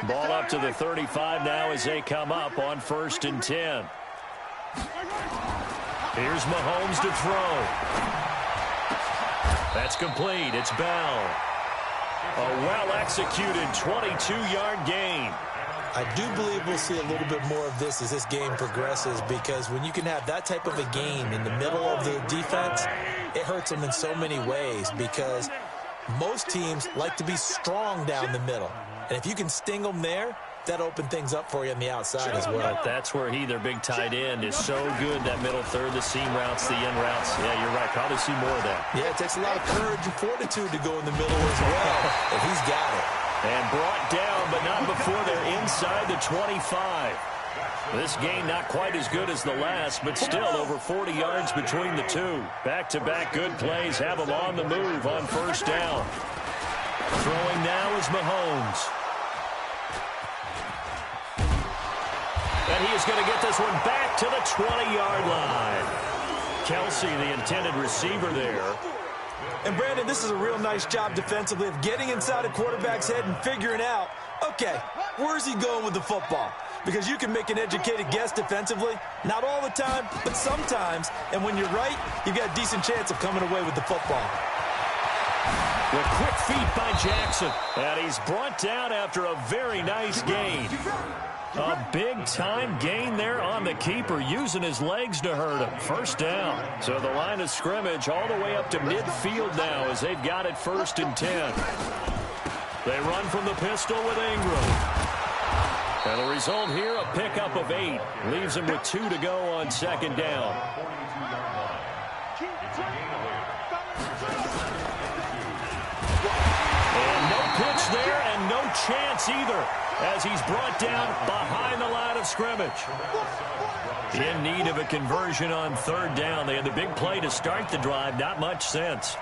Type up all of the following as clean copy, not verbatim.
Ball up to the 35 now as they come up on 1st and 10. Here's Mahomes to throw. That's complete. It's Bell. A well-executed 22-yard gain. I do believe we'll see a little bit more of this as this game progresses, because when you can have that type of a game in the middle of the defense, it hurts them in so many ways, because most teams like to be strong down the middle. And if you can sting them there, that opens things up for you on the outside as well. That's where their big tight end, is so good, that middle third, the seam routes, the end routes. Yeah, you're right. Probably see more of that. Yeah, it takes a lot of courage and fortitude to go in the middle as well, and he's got it. And brought down, but not before they're inside the 25. This gain not quite as good as the last, but still over 40 yards between the two. Back-to-back good plays have them on the move on 1st down. Throwing now is Mahomes. And he is going to get this one back to the 20-yard line. Kelsey, the intended receiver there. And, Brandon, this is a real nice job defensively of getting inside a quarterback's head and figuring out, okay, where's he going with the football? Because you can make an educated guess defensively. Not all the time, but sometimes. And when you're right, you've got a decent chance of coming away with the football. The quick feet by Jackson. And he's brought down after a very nice gain. A big-time gain there on the keeper, using his legs to hurt him. 1st down. So the line of scrimmage all the way up to midfield now as they've got it 1st and 10. They run from the pistol with Ingram. And the result here, a pickup of 8. Leaves him with 2 to go on 2nd down. And no pitch there and no chance either, as he's brought down behind the line of scrimmage. In need of a conversion on 3rd down. They had the big play to start the drive. Not much sense.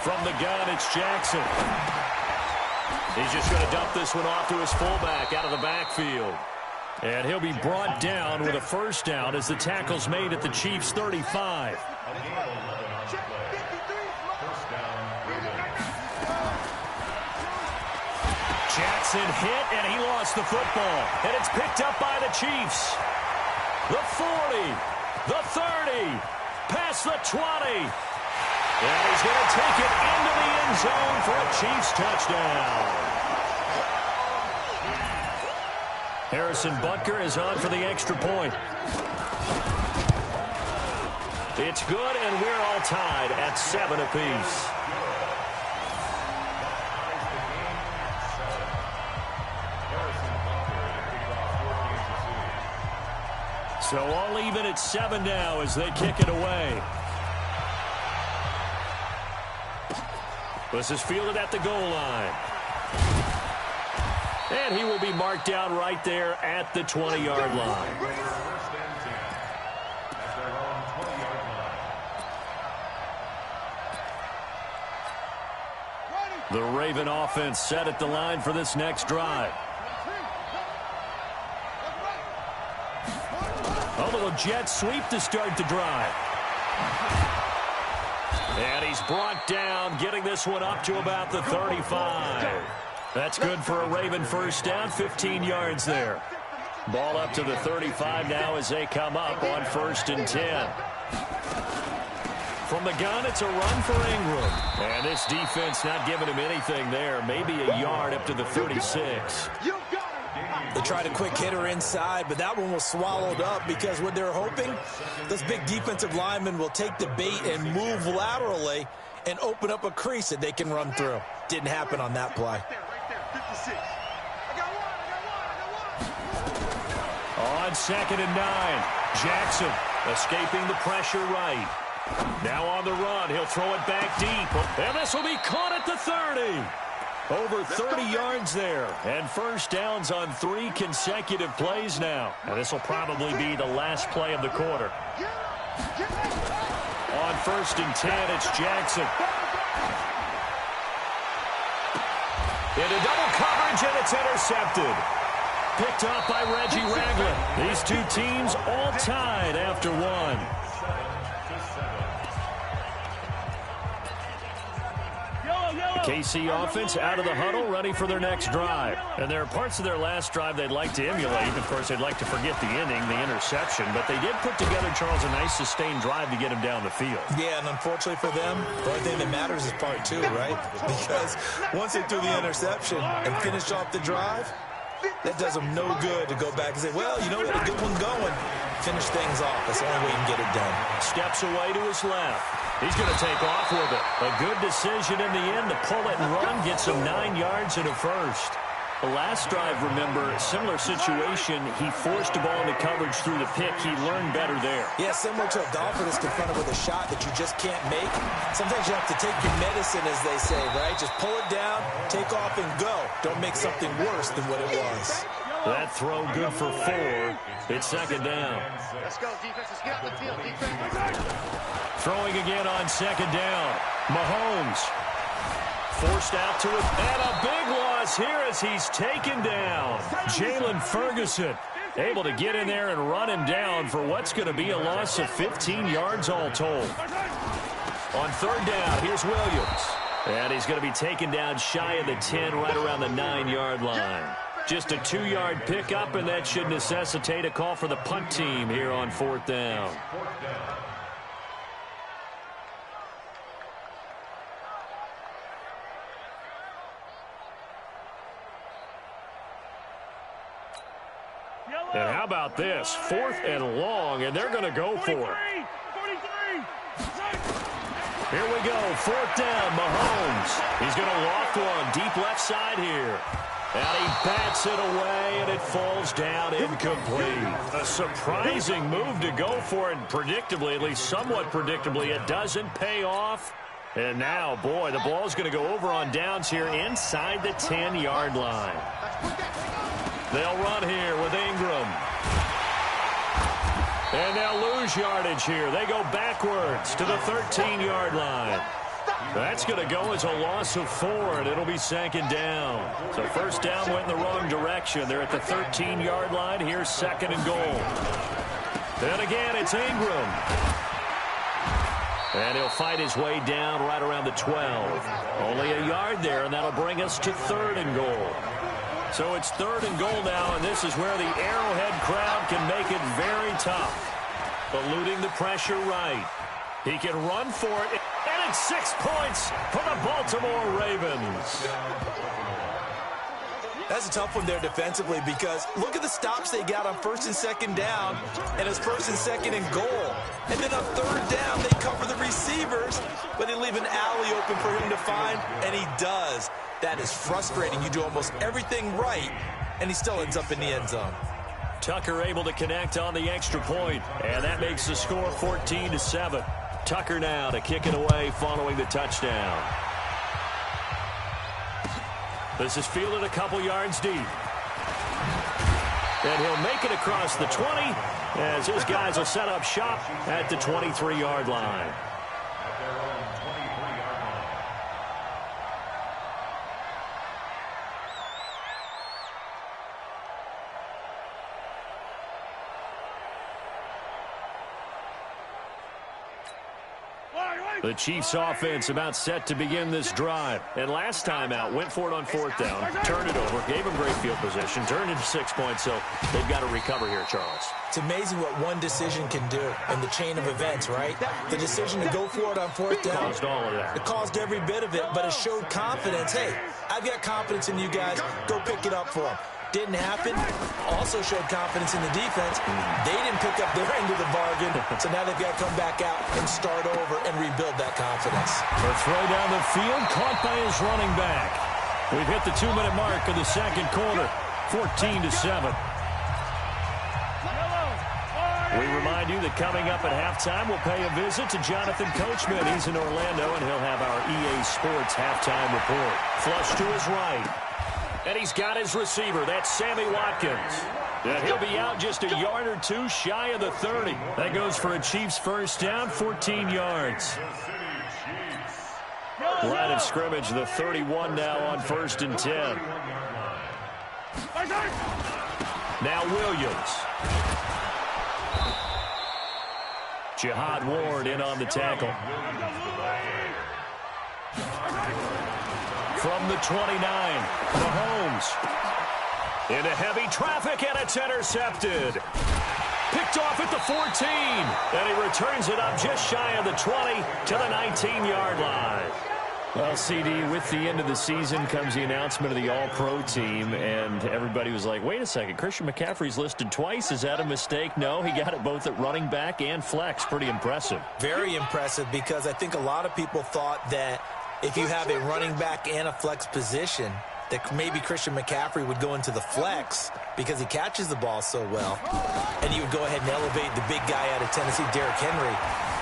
From the gun, it's Jackson. He's just going to dump this one off to his fullback out of the backfield. And he'll be brought down with a 1st down as the tackle's made at the Chiefs' 35. Jackson hit, and he lost the football. And it's picked up by the Chiefs. The 40, the 30, past the 20. And he's going to take it into the end zone for a Chiefs touchdown. Harrison Butker is on for the extra point. It's good, and we're all tied at 7 apiece. So all even at 7 now as they kick it away. This is fielded at the goal line. And he will be marked down right there at the 20-yard line. The Raven offense set at the line for this next drive. A little jet sweep to start the drive. And he's brought down, getting this one up to about the 35. That's good for a Raven 1st down, 15 yards there. Ball up to the 35 now as they come up on 1st and 10. From the gun, it's a run for Ingram. And this defense not giving him anything there. Maybe a yard up to the 36. They tried a quick hitter inside, but that one was swallowed up because what they're hoping, those big defensive linemen will take the bait and move laterally and open up a crease that they can run through. Didn't happen on that play. On 2nd and 9, Jackson escaping the pressure right. Now on the run, he'll throw it back deep. And this will be caught at the 30. Over 30 yards there. And 1st downs on 3 consecutive plays now. And this will probably be the last play of the quarter. On 1st and 10, it's Jackson. Into double coverage, and it's intercepted. Picked up by Reggie Ragland. These two teams all tied after one. KC offense out of the huddle, ready for their next drive. And there are parts of their last drive they'd like to emulate. Of course, they'd like to forget the inning, the interception. But they did put together, Charles, a nice sustained drive to get him down the field. Yeah, and unfortunately for them, the only thing that matters is part two, right? Because once they threw the interception and finished off the drive, that does them no good to go back and say, well, you know, we had a good one going. Finish things off. That's the only way you can get it done. Steps away to his left. He's going to take off with it. A good decision in the end to pull it and run. Gets him 9 yards and a first. The last drive, remember, similar situation. He forced the ball into coverage through the pick. He learned better there. Yeah, similar to a golfer that's confronted with a shot that you just can't make. Sometimes you have to take your medicine, as they say, right? Just pull it down, take off, and go. Don't make something worse than what it was. That throw good for 4. It's second down. Let's go, defense. Let's get on the field, defense. Throwing again on second down. Mahomes forced out to it. And a big loss here as he's taken down. Jalen Ferguson able to get in there and run him down for what's going to be a loss of 15 yards all told. On third down, here's Williams. And he's going to be taken down shy of the 10, right around the 9-yard line. Just a 2-yard pickup, and that should necessitate a call for the punt team here on fourth down. And how about this? 4th and long, and they're going to go for it. Here we go, 4th down, Mahomes. He's going to loft one, deep left side here. And he bats it away, and it falls down incomplete. A surprising move to go for it, predictably, at least somewhat predictably. It doesn't pay off. And now, boy, the ball's going to go over on downs here inside the 10-yard line. They'll run here with Ingram. And they'll lose yardage here. They go backwards to the 13-yard line. That's going to go as a loss of 4, and it'll be second down. So first down went in the wrong direction. They're at the 13-yard line. Here's second and goal. Then again, it's Ingram. And he'll fight his way down right around the 12. Only a yard there, and that'll bring us to third and goal. So it's third and goal now, and this is where the Arrowhead crowd can make it very tough. Eluding the pressure right. He can run for it, and it's 6 points for the Baltimore Ravens. That's a tough one there defensively because look at the stops they got on first and second down, and it's first and second and goal. And then on third down, they cover the receivers, but they leave an alley open for him to find, and he does. That is frustrating. You do almost everything right, and he still ends up in the end zone. Tucker able to connect on the extra point, and that makes the score 14-7. Tucker now to kick it away following the touchdown. This is fielded a couple yards deep. And he'll make it across the 20 as his guys will set up shop at the 23-yard line. The Chiefs offense about set to begin this drive. And last time out, went for it on fourth down, turned it over, gave them great field position, turned it 6 points, so they've got to recover here, Charles. It's amazing what one decision can do in the chain of events, right? The decision to go for it on fourth down. Caused all of that. It caused every bit of it, but it showed confidence. Hey, I've got confidence in you guys. Go pick it up for them. Didn't happen. Also showed confidence in the defense. They didn't pick up their end of the bargain, so now they've got to come back out and start over and rebuild that confidence. A throw down the field, caught by his running back. We've hit the 2-minute mark of the second quarter, 14-7. We remind you that coming up at halftime, we'll pay a visit to Jonathan Coachman. He's in Orlando, and he'll have our EA Sports halftime report. Flush to his right. And he's got his receiver. That's Sammy Watkins. And he'll be out just a yard or two shy of the 30. That goes for a Chiefs first down, 14 yards. Line of scrimmage, the 31 now on 1st and 10. Now Williams. Jihad Ward in on the tackle. From the 29, Mahomes. Into heavy traffic, and it's intercepted. Picked off at the 14, and he returns it up just shy of the 20 to the 19-yard line. Well, CD, with the end of the season comes the announcement of the All-Pro team, and everybody was like, wait a second, Christian McCaffrey's listed twice. Is that a mistake? No, he got it both at running back and flex. Pretty impressive. Very impressive, because I think a lot of people thought that if you have a running back and a flex position, that maybe Christian McCaffrey would go into the flex because he catches the ball so well, and you would go ahead and elevate the big guy out of Tennessee, Derrick Henry,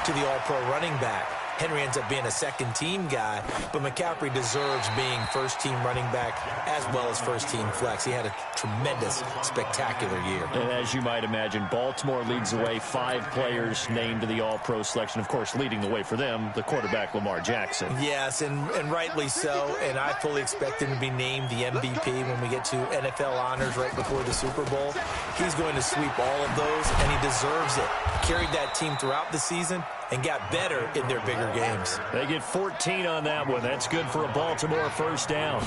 to the All-Pro running back. Henry ends up being a second-team guy, but McCaffrey deserves being first-team running back as well as first-team flex. He had a tremendous, spectacular year. And as you might imagine, Baltimore leads the way. 5 players named to the All-Pro selection. Of course, leading the way for them, the quarterback Lamar Jackson. Yes, and rightly so, and I fully expect him to be named the MVP when we get to NFL honors right before the Super Bowl. He's going to sweep all of those, and he deserves it. Carried that team throughout the season and got better in their bigger games. They get 14 on that one. That's good for a Baltimore first down.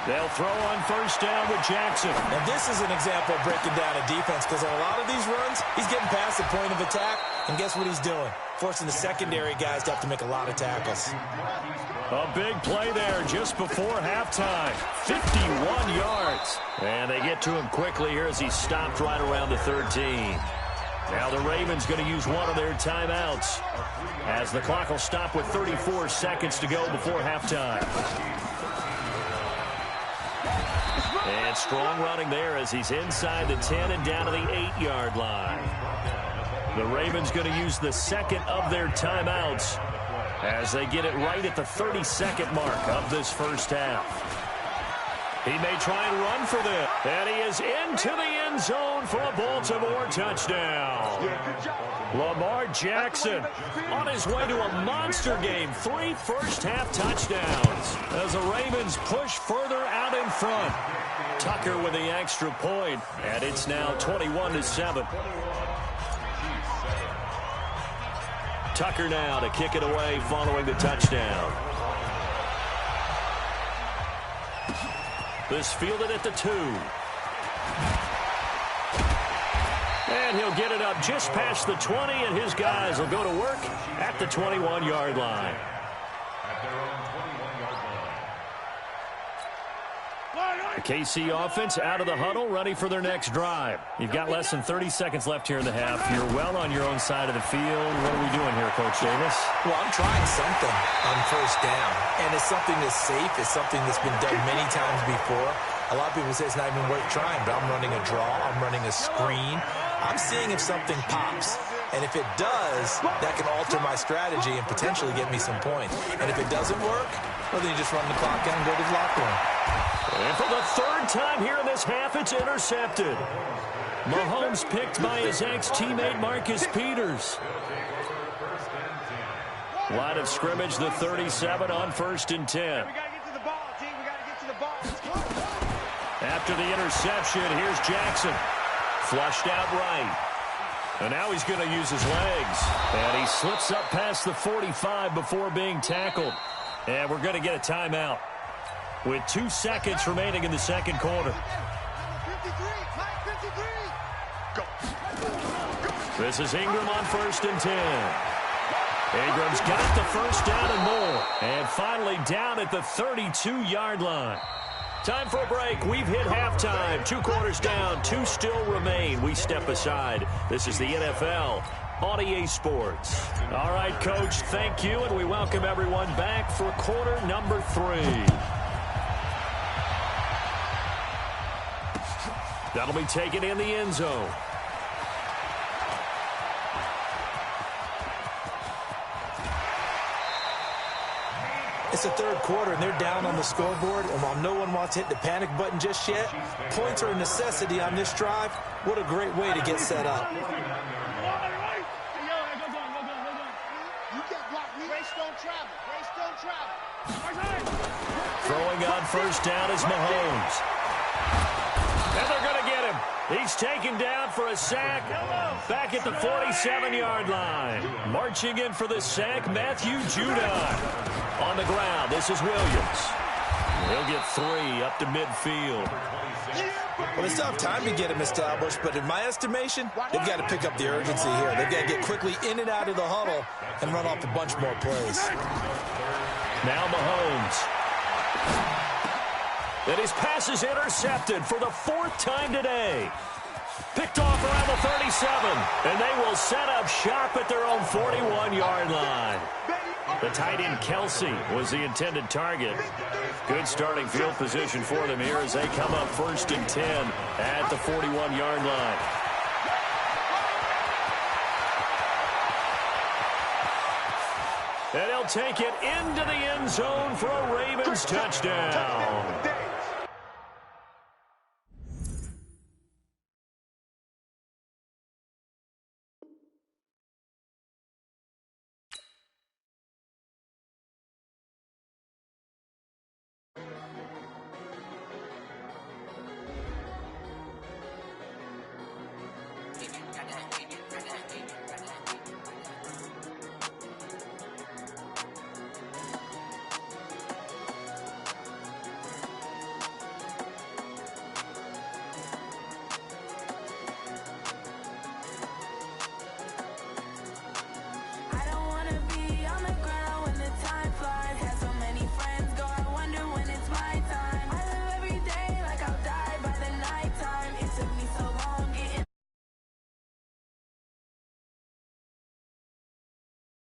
They'll throw on first down with Jackson. And this is an example of breaking down a defense, because on a lot of these runs, he's getting past the point of attack, and guess what he's doing? Forcing the secondary guys to have to make a lot of tackles. A big play there just before halftime. 51 yards. And they get to him quickly here as he stopped right around the 13. Now the Ravens going to use one of their timeouts as the clock will stop with 34 seconds to go before halftime. And strong running there as he's inside the 10 and down to the 8-yard line. The Ravens going to use the second of their timeouts as they get it right at the 32nd mark of this first half. He may try and run for this. And he is into the end zone for a Baltimore touchdown. Lamar Jackson on his way to a monster game. 3 first-half touchdowns as the Ravens push further out in front. Tucker with the extra point, and it's now 21-7. Tucker now to kick it away following the touchdown. This fielded at the 2. And he'll get it up just past the 20, and his guys will go to work at the 21-yard line. The KC offense out of the huddle, ready for their next drive. You've got less than 30 seconds left here in the half. You're well on your own side of the field. What are we doing here, Coach Davis? Well, I'm trying something on first down, and it's something that's safe. It's something that's been done many times before. A lot of people say it's not even worth trying, but I'm running a draw. I'm running a screen. I'm seeing if something pops. And if it does, that can alter my strategy and potentially get me some points. And if it doesn't work, well, then you just run the clock out and go to the locker room. And for the 3rd time here in this half, it's intercepted. Mahomes picked by his ex-teammate Marcus Peters. Line of scrimmage, the 37 on 1st and 10. We got to get to the ball, team. We got to get to the ball. After the interception, here's Jackson. Flushed out right. And now he's going to use his legs. And he slips up past the 45 before being tackled. And we're going to get a timeout with 2 seconds remaining in the second quarter. 53, time 53. Go. This is Ingram on 1st and 10. Ingram's got the first down and more. And finally down at the 32-yard line. Time for a break. We've hit halftime. 2 quarters down. 2 still remain. We step aside. This is the NFL on EA Sports. All right, Coach, thank you, and we welcome everyone back for quarter number 3. That'll be taken in the end zone. It's the 3rd quarter, and they're down on the scoreboard. And while no one wants to hit the panic button just yet, points are a necessity on this drive. What a great way to get set up. can't block me. Grace don't travel. Grace don't travel. Throwing on first down is Mahomes. And they're going to get him. He's taken down for a sack back at the 47-yard line. Marching in for the sack, Matthew Judon. On the ground, this is Williams. He'll get 3 up to midfield. Well, they still have time to get him established, but in my estimation, they've got to pick up the urgency here. They've got to get quickly in and out of the huddle and run off a bunch more plays. Now Mahomes. And his pass is intercepted for the 4th time today. Picked off around the 37, and they will set up shop at their own 41-yard line. The tight end Kelsey was the intended target. Good starting field position for them here as they come up 1st and 10 at the 41-yard line. And he'll take it into the end zone for a Ravens touchdown.